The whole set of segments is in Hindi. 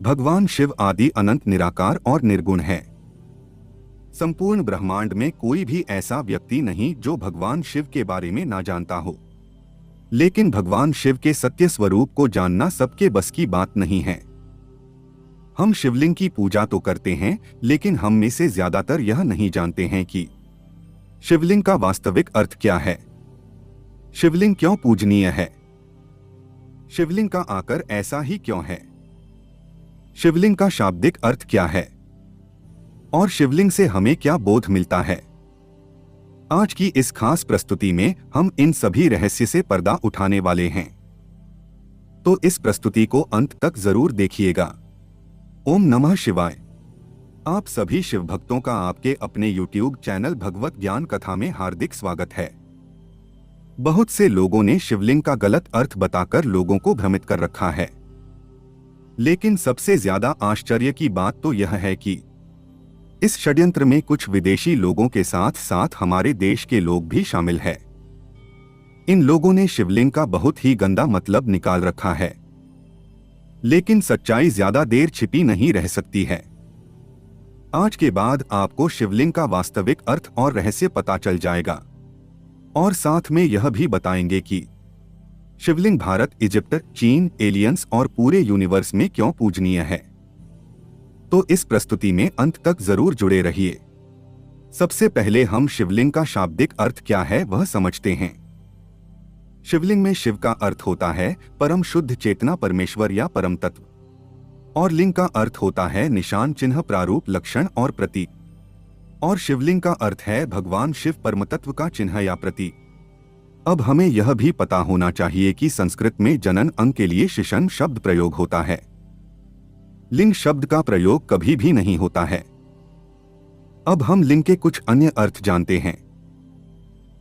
भगवान शिव आदि अनंत निराकार और निर्गुण है। संपूर्ण ब्रह्मांड में कोई भी ऐसा व्यक्ति नहीं जो भगवान शिव के बारे में ना जानता हो। लेकिन भगवान शिव के सत्य स्वरूप को जानना सबके बस की बात नहीं है। हम शिवलिंग की पूजा तो करते हैं, लेकिन हम में से ज्यादातर यह नहीं जानते हैं कि शिवलिंग का वास्तविक अर्थ क्या है। शिवलिंग क्यों पूजनीय है? शिवलिंग का आकार ऐसा ही क्यों है? शिवलिंग का शाब्दिक अर्थ क्या है और शिवलिंग से हमें क्या बोध मिलता है? आज की इस खास प्रस्तुति में हम इन सभी रहस्य से पर्दा उठाने वाले हैं, तो इस प्रस्तुति को अंत तक जरूर देखिएगा। ओम नमः शिवाय। आप सभी शिव भक्तों का आपके अपने YouTube चैनल भगवत ज्ञान कथा में हार्दिक स्वागत है। बहुत से लोगों ने शिवलिंग का गलत अर्थ बताकर लोगों को भ्रमित कर रखा है, लेकिन सबसे ज्यादा आश्चर्य की बात तो यह है कि इस षड्यंत्र में कुछ विदेशी लोगों के साथ साथ हमारे देश के लोग भी शामिल हैं। इन लोगों ने शिवलिंग का बहुत ही गंदा मतलब निकाल रखा है, लेकिन सच्चाई ज्यादा देर छिपी नहीं रह सकती है। आज के बाद आपको शिवलिंग का वास्तविक अर्थ और रहस्य पता चल जाएगा, और साथ में यह भी बताएंगे कि शिवलिंग भारत, इजिप्ट, चीन, एलियंस और पूरे यूनिवर्स में क्यों पूजनीय है। तो इस प्रस्तुति में अंत तक जरूर जुड़े रहिए। सबसे पहले हम शिवलिंग का शाब्दिक अर्थ क्या है वह समझते हैं। शिवलिंग में शिव का अर्थ होता है परम शुद्ध चेतना, परमेश्वर या परम तत्व, और लिंग का अर्थ होता है निशान, चिन्ह, प्रारूप, लक्षण और प्रतीक। और शिवलिंग का अर्थ है भगवान शिव परमतत्व का चिन्ह या प्रतीक। अब हमें यह भी पता होना चाहिए कि संस्कृत में जनन अंग के लिए शिशन शब्द प्रयोग होता है। लिंग शब्द का प्रयोग कभी भी नहीं होता है। अब हम लिंग के कुछ अन्य अर्थ जानते हैं।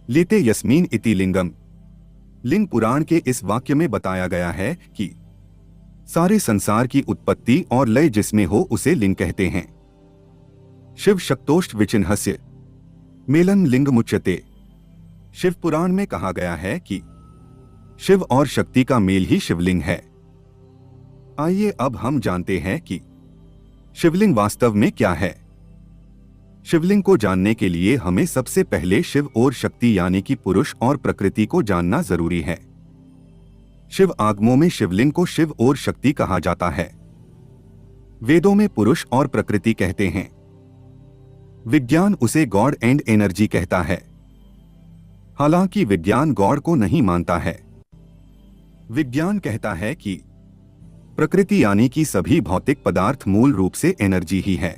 लेते यस्मीन इति लिंगम। लिंग पुराण के इस वाक्य में बताया गया है कि सारे संसार की उत्पत्ति और लय जिसमें हो उसे लिंग कहते हैं। शिव शक्तोष्ट विचिन्हस्य मेलन लिंग मुच्यते। शिव पुराण में कहा गया है कि शिव और शक्ति का मेल ही शिवलिंग है। आइए अब हम जानते हैं कि शिवलिंग वास्तव में क्या है। शिवलिंग को जानने के लिए हमें सबसे पहले शिव और शक्ति यानी कि पुरुष और प्रकृति को जानना जरूरी है। शिव आगमों में शिवलिंग को शिव और शक्ति कहा जाता है। वेदों में पुरुष और प्रकृति कहते हैं। विज्ञान उसे गॉड एंड एनर्जी कहता है। हालांकि विज्ञान गॉड को नहीं मानता है। विज्ञान कहता है कि प्रकृति यानी कि सभी भौतिक पदार्थ मूल रूप से एनर्जी ही है।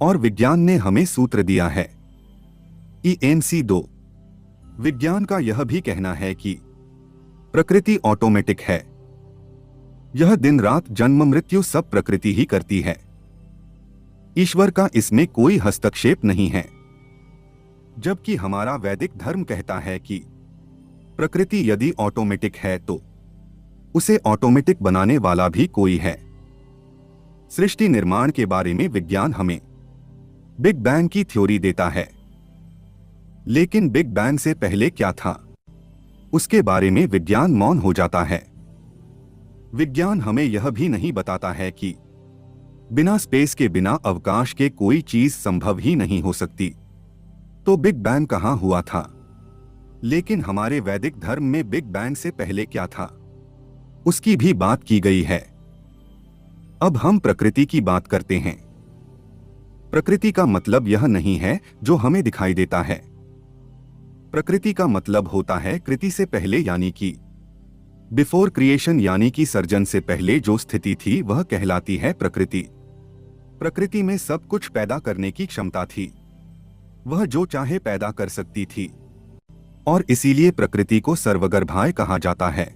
और विज्ञान ने हमें सूत्र दिया है EMC 2। विज्ञान का यह भी कहना है कि प्रकृति ऑटोमेटिक है। यह दिन रात जन्म मृत्यु सब प्रकृति ही करती है। ईश्वर का इसमें कोई हस्तक्षेप नहीं है। जबकि हमारा वैदिक धर्म कहता है कि प्रकृति यदि ऑटोमेटिक है तो उसे ऑटोमेटिक बनाने वाला भी कोई है। सृष्टि निर्माण के बारे में विज्ञान हमें बिग बैंग की थ्योरी देता है, लेकिन बिग बैंग से पहले क्या था उसके बारे में विज्ञान मौन हो जाता है। विज्ञान हमें यह भी नहीं बताता है कि बिना स्पेस के, बिना अवकाश के कोई चीज संभव ही नहीं हो सकती। तो बिग बैंग कहां हुआ था? लेकिन हमारे वैदिक धर्म में बिग बैंग से पहले क्या था उसकी भी बात की गई है। अब हम प्रकृति की बात करते हैं। प्रकृति का मतलब यह नहीं है जो हमें दिखाई देता है। प्रकृति का मतलब होता है कृति से पहले, यानी कि बिफोर क्रिएशन, यानी कि सर्जन से पहले जो स्थिति थी वह कहलाती है प्रकृति। प्रकृति में सब कुछ पैदा करने की क्षमता थी। वह जो चाहे पैदा कर सकती थी, और इसीलिए प्रकृति को सर्वगर्भाय कहा जाता है।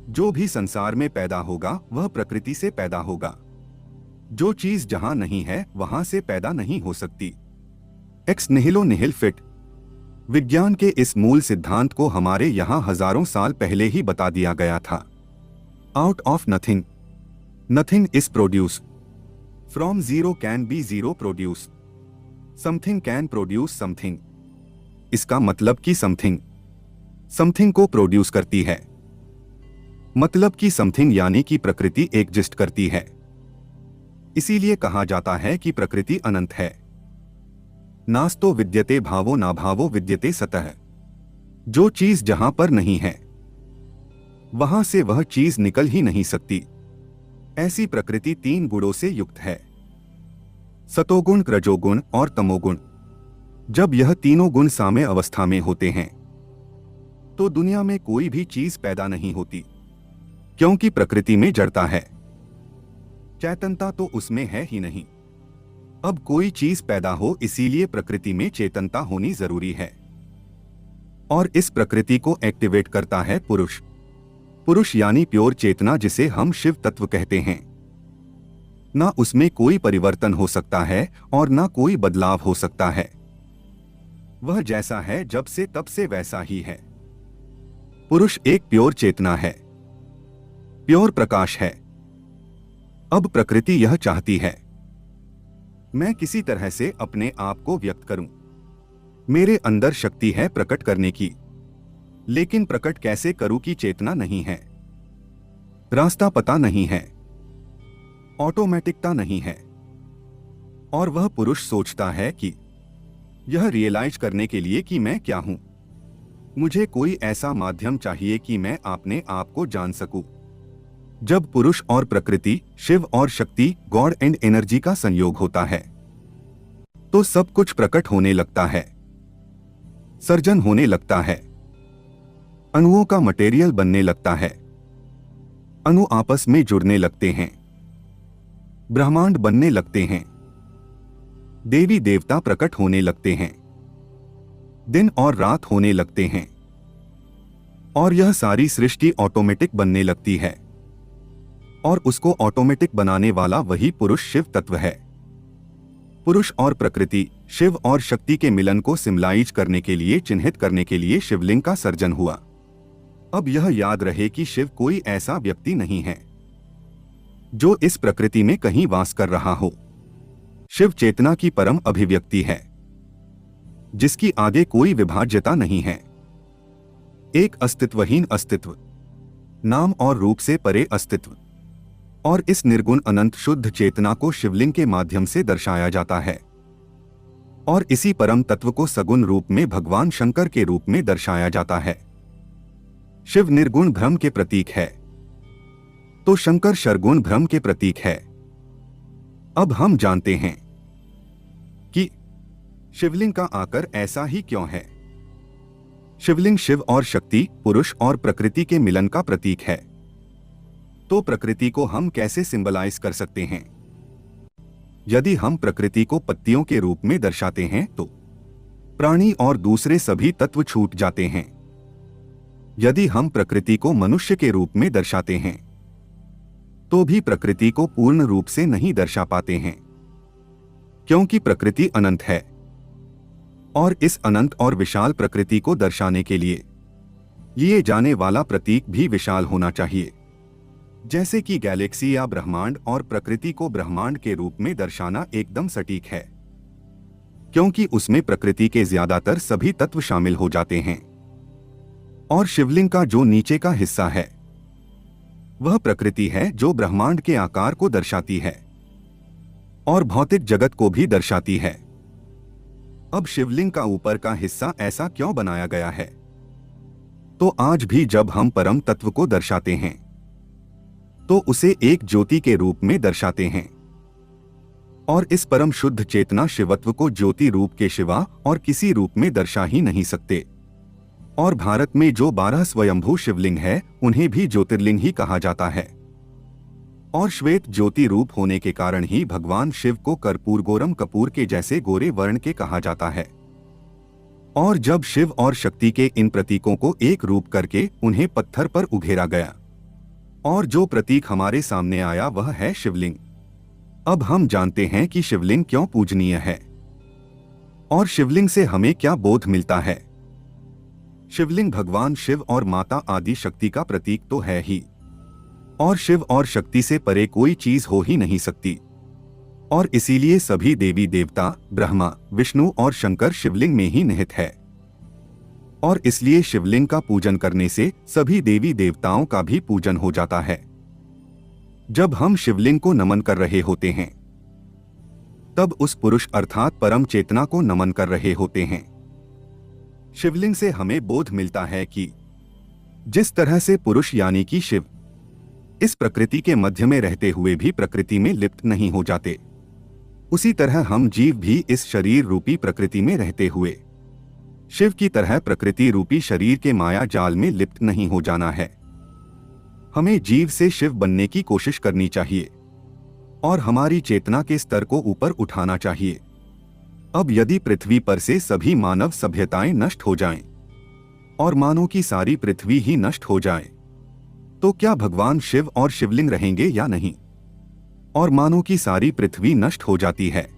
जो भी संसार में पैदा होगा वह प्रकृति से पैदा होगा। जो चीज जहां नहीं है वहां से पैदा नहीं हो सकती। X निहिलो निहिल fit. विज्ञान के इस मूल सिद्धांत को हमारे यहां हजारों साल पहले ही बता दिया गया था। Out of nothing nothing is produce. From zero can be zero produce. Something can produce something. इसका मतलब कि समथिंग को प्रोड्यूस करती है। मतलब कि समथिंग यानी कि प्रकृति एग्जिस्ट करती है। इसीलिए कहा जाता है कि प्रकृति अनंत है। नास्तो विद्यते भावो ना भावो विद्यते सतः। जो चीज जहां पर नहीं है वहां से वह चीज निकल ही नहीं सकती। ऐसी प्रकृति 3 गुणों से युक्त है, सतोगुण, रजोगुण और तमोगुण। जब यह तीनों गुण साम्य अवस्था में होते हैं तो दुनिया में कोई भी चीज पैदा नहीं होती, क्योंकि प्रकृति में जड़ता है, चैतनता तो उसमें है ही नहीं। अब कोई चीज पैदा हो इसीलिए प्रकृति में चेतनता होनी जरूरी है, और इस प्रकृति को एक्टिवेट करता है पुरुष। पुरुष यानी प्योर चेतना, जिसे हम शिव तत्व कहते हैं। ना उसमें कोई परिवर्तन हो सकता है और ना कोई बदलाव हो सकता है। वह जैसा है जब से तब से वैसा ही है। पुरुष एक प्योर चेतना है, प्योर प्रकाश है। अब प्रकृति यह चाहती है मैं किसी तरह से अपने आप को व्यक्त करूं। मेरे अंदर शक्ति है प्रकट करने की, लेकिन प्रकट कैसे करूं की चेतना नहीं है, रास्ता पता नहीं है, ऑटोमेटिकता नहीं है। और वह पुरुष सोचता है कि यह रियलाइज करने के लिए कि मैं क्या हूं, मुझे कोई ऐसा माध्यम चाहिए कि मैं अपने आप को जान सकूं। जब पुरुष और प्रकृति, शिव और शक्ति, गॉड एंड एनर्जी का संयोग होता है तो सब कुछ प्रकट होने लगता है, सर्जन होने लगता है, अणुओं का मटेरियल बनने लगता है, अणु आपस में जुड़ने लगते हैं, ब्रह्मांड बनने लगते हैं, देवी देवता प्रकट होने लगते हैं, दिन और रात होने लगते हैं, और यह सारी सृष्टि ऑटोमेटिक बनने लगती है। और उसको ऑटोमेटिक बनाने वाला वही पुरुष शिव तत्व है। पुरुष और प्रकृति, शिव और शक्ति के मिलन को सिम्बलाइज करने के लिए, चिन्हित करने के लिए शिवलिंग का सर्जन हुआ। अब यह याद रहे कि शिव कोई ऐसा व्यक्ति नहीं है जो इस प्रकृति में कहीं वास कर रहा हो। शिव चेतना की परम अभिव्यक्ति है, जिसकी आगे कोई विभाज्यता नहीं है। एक अस्तित्वहीन अस्तित्व, नाम और रूप से परे अस्तित्व। और इस निर्गुण अनंत शुद्ध चेतना को शिवलिंग के माध्यम से दर्शाया जाता है, और इसी परम तत्व को सगुण रूप में भगवान शंकर के रूप में दर्शाया जाता है। शिव निर्गुण भ्रम के प्रतीक है, तो शंकर शरगुण भ्रम के प्रतीक है। अब हम जानते हैं कि शिवलिंग का आकार ऐसा ही क्यों है। शिवलिंग शिव और शक्ति, पुरुष और प्रकृति के मिलन का प्रतीक है। तो प्रकृति को हम कैसे सिंबलाइज कर सकते हैं? यदि हम प्रकृति को पत्तियों के रूप में दर्शाते हैं तो प्राणी और दूसरे सभी तत्व छूट जाते हैं। यदि हम प्रकृति को मनुष्य के रूप में दर्शाते हैं तो भी प्रकृति को पूर्ण रूप से नहीं दर्शा पाते हैं, क्योंकि प्रकृति अनंत है। और इस अनंत और विशाल प्रकृति को दर्शाने के लिए जाने वाला प्रतीक भी विशाल होना चाहिए। जैसे कि गैलेक्सी या ब्रह्मांड, और प्रकृति को ब्रह्मांड के रूप में दर्शाना एकदम सटीक है, क्योंकि उसमें प्रकृति के ज्यादातर सभी तत्व शामिल हो जाते हैं। और शिवलिंग का जो नीचे का हिस्सा है वह प्रकृति है, जो ब्रह्मांड के आकार को दर्शाती है और भौतिक जगत को भी दर्शाती है। अब शिवलिंग का ऊपर का हिस्सा ऐसा क्यों बनाया गया है? तो आज भी जब हम परम तत्व को दर्शाते हैं तो उसे एक ज्योति के रूप में दर्शाते हैं, और इस परम शुद्ध चेतना शिवत्व को ज्योति रूप के शिवा और किसी रूप में दर्शा ही नहीं सकते। और भारत में जो 12 स्वयंभू शिवलिंग है उन्हें भी ज्योतिर्लिंग ही कहा जाता है। और श्वेत ज्योति रूप होने के कारण ही भगवान शिव को कर्पूरगोरम कपूर के जैसे गोरे वर्ण के कहा जाता है। और जब शिव और शक्ति के इन प्रतीकों को एक रूप करके उन्हें पत्थर पर उघेरा गया और जो प्रतीक हमारे सामने आया वह है शिवलिंग। अब हम जानते हैं कि शिवलिंग क्यों पूजनीय है और शिवलिंग से हमें क्या बोध मिलता है। शिवलिंग भगवान शिव और माता आदि शक्ति का प्रतीक तो है ही, और शिव और शक्ति से परे कोई चीज हो ही नहीं सकती। और इसीलिए सभी देवी देवता, ब्रह्मा, विष्णु और शंकर शिवलिंग में ही निहित है। और इसलिए शिवलिंग का पूजन करने से सभी देवी देवताओं का भी पूजन हो जाता है। जब हम शिवलिंग को नमन कर रहे होते हैं तब उस पुरुष अर्थात परम चेतना को नमन कर रहे होते हैं। शिवलिंग से हमें बोध मिलता है कि जिस तरह से पुरुष यानी कि शिव इस प्रकृति के मध्य में रहते हुए भी प्रकृति में लिप्त नहीं हो जाते, उसी तरह हम जीव भी इस शरीर रूपी प्रकृति में रहते हुए शिव की तरह प्रकृति रूपी शरीर के माया जाल में लिप्त नहीं हो जाना है। हमें जीव से शिव बनने की कोशिश करनी चाहिए और हमारी चेतना के स्तर को ऊपर उठाना चाहिए। अब यदि पृथ्वी पर से सभी मानव सभ्यताएं नष्ट हो जाएं और मानो की सारी पृथ्वी ही नष्ट हो जाए तो क्या भगवान शिव और शिवलिंग रहेंगे या नहीं? और मानो की सारी पृथ्वी नष्ट हो जाती है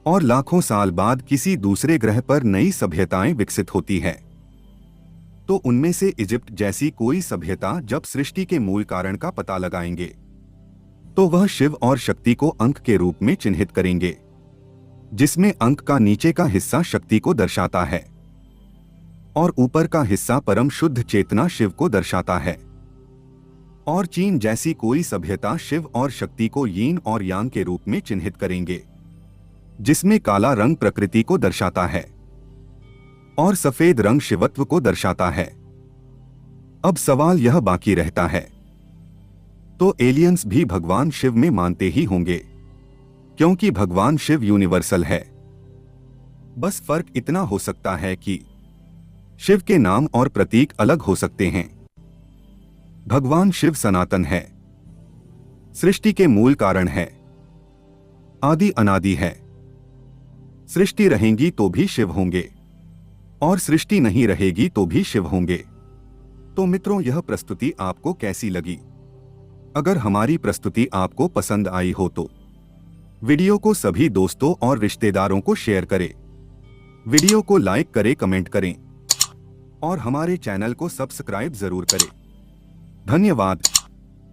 और लाखों साल बाद किसी दूसरे ग्रह पर नई सभ्यताएं विकसित होती है, तो उनमें से इजिप्ट जैसी कोई सभ्यता जब सृष्टि के मूल कारण का पता लगाएंगे तो वह शिव और शक्ति को अंक के रूप में चिन्हित करेंगे, जिसमें अंक का नीचे का हिस्सा शक्ति को दर्शाता है और ऊपर का हिस्सा परम शुद्ध चेतना शिव को दर्शाता है। और चीन जैसी कोई सभ्यता शिव और शक्ति को यीन और यांग के रूप में चिन्हित करेंगे, जिसमें काला रंग प्रकृति को दर्शाता है और सफेद रंग शिवत्व को दर्शाता है। अब सवाल यह बाकी रहता है, तो एलियंस भी भगवान शिव में मानते ही होंगे, क्योंकि भगवान शिव यूनिवर्सल है। बस फर्क इतना हो सकता है कि शिव के नाम और प्रतीक अलग हो सकते हैं। भगवान शिव सनातन है, सृष्टि के मूल कारण है, आदि अनादि है। सृष्टि रहेगी तो भी शिव होंगे और सृष्टि नहीं रहेगी तो भी शिव होंगे। तो मित्रों, यह प्रस्तुति आपको कैसी लगी? अगर हमारी प्रस्तुति आपको पसंद आई हो तो वीडियो को सभी दोस्तों और रिश्तेदारों को शेयर करें, वीडियो को लाइक करें, कमेंट करें और हमारे चैनल को सब्सक्राइब जरूर करें। धन्यवाद।